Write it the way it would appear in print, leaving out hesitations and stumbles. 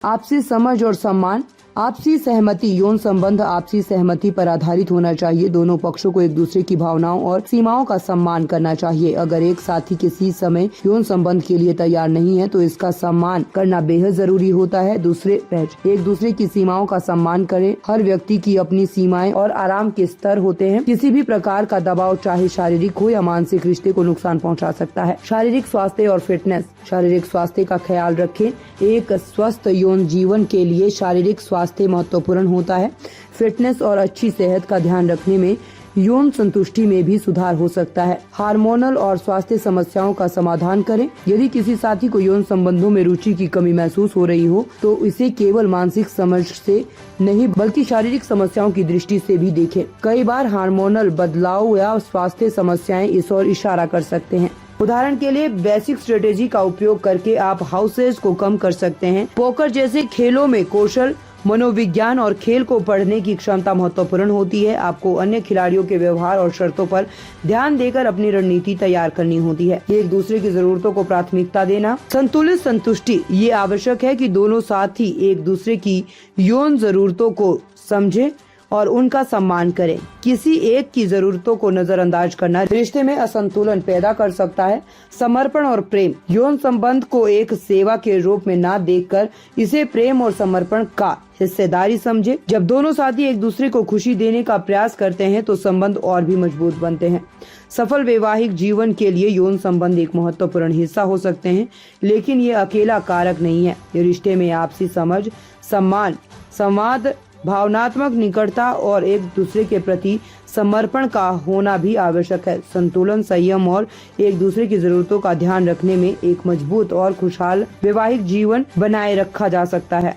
आपसी समझ और सम्मान। आपसी सहमति। यौन संबंध आपसी सहमति पर आधारित होना चाहिए। दोनों पक्षों को एक दूसरे की भावनाओं और सीमाओं का सम्मान करना चाहिए। अगर एक साथी किसी समय यौन संबंध के लिए तैयार नहीं है तो इसका सम्मान करना बेहद जरूरी होता है। एक दूसरे की सीमाओं का सम्मान करें। हर व्यक्ति की अपनी सीमाएं और आराम के स्तर होते हैं। किसी भी प्रकार का दबाव, चाहे शारीरिक हो या मानसिक, रिश्ते को नुकसान पहुंचा सकता है। शारीरिक स्वास्थ्य और फिटनेस। शारीरिक स्वास्थ्य का ख्याल रखें। एक स्वस्थ यौन जीवन के लिए शारीरिक स्वास्थ्य महत्वपूर्ण होता है। फिटनेस और अच्छी सेहत का ध्यान रखने में यौन संतुष्टि में भी सुधार हो सकता है। हार्मोनल और स्वास्थ्य समस्याओं का समाधान करें। यदि किसी साथी को यौन संबंधों में रुचि की कमी महसूस हो रही हो तो इसे केवल मानसिक समझ से नहीं बल्कि शारीरिक समस्याओं की दृष्टि से भी देखें। कई बार हार्मोनल बदलाव या स्वास्थ्य समस्याएं इस ओर इशारा कर सकते हैं। उदाहरण के लिए बेसिक स्ट्रेटेजी का उपयोग करके आप हाउसेज को कम कर सकते हैं। पोकर जैसे खेलों में कौशल, मनोविज्ञान और खेल को पढ़ने की क्षमता महत्वपूर्ण होती है। आपको अन्य खिलाड़ियों के व्यवहार और शर्तों पर ध्यान देकर अपनी रणनीति तैयार करनी होती है। एक दूसरे की जरूरतों को प्राथमिकता देना। संतुलित संतुष्टि। ये आवश्यक है कि दोनों साथी एक दूसरे की यौन जरूरतों को समझें और उनका सम्मान करें। किसी एक की जरूरतों को नजरअंदाज करना रिश्ते में असंतुलन पैदा कर सकता है। समर्पण और प्रेम। यौन संबंध को एक सेवा के रूप में न देखकर इसे प्रेम और समर्पण का हिस्सेदारी समझे। जब दोनों साथी एक दूसरे को खुशी देने का प्रयास करते हैं तो संबंध और भी मजबूत बनते हैं। सफल वैवाहिक जीवन के लिए यौन संबंध एक महत्वपूर्ण हिस्सा हो सकते हैं, लेकिन ये अकेला कारक नहीं है। ये रिश्ते में आपसी समझ, सम्मान, संवाद, भावनात्मक निकटता और एक दूसरे के प्रति समर्पण का होना भी आवश्यक है। संतुलन, संयम और एक दूसरे की जरूरतों का ध्यान रखने में एक मजबूत और खुशहाल वैवाहिक जीवन बनाए रखा जा सकता है।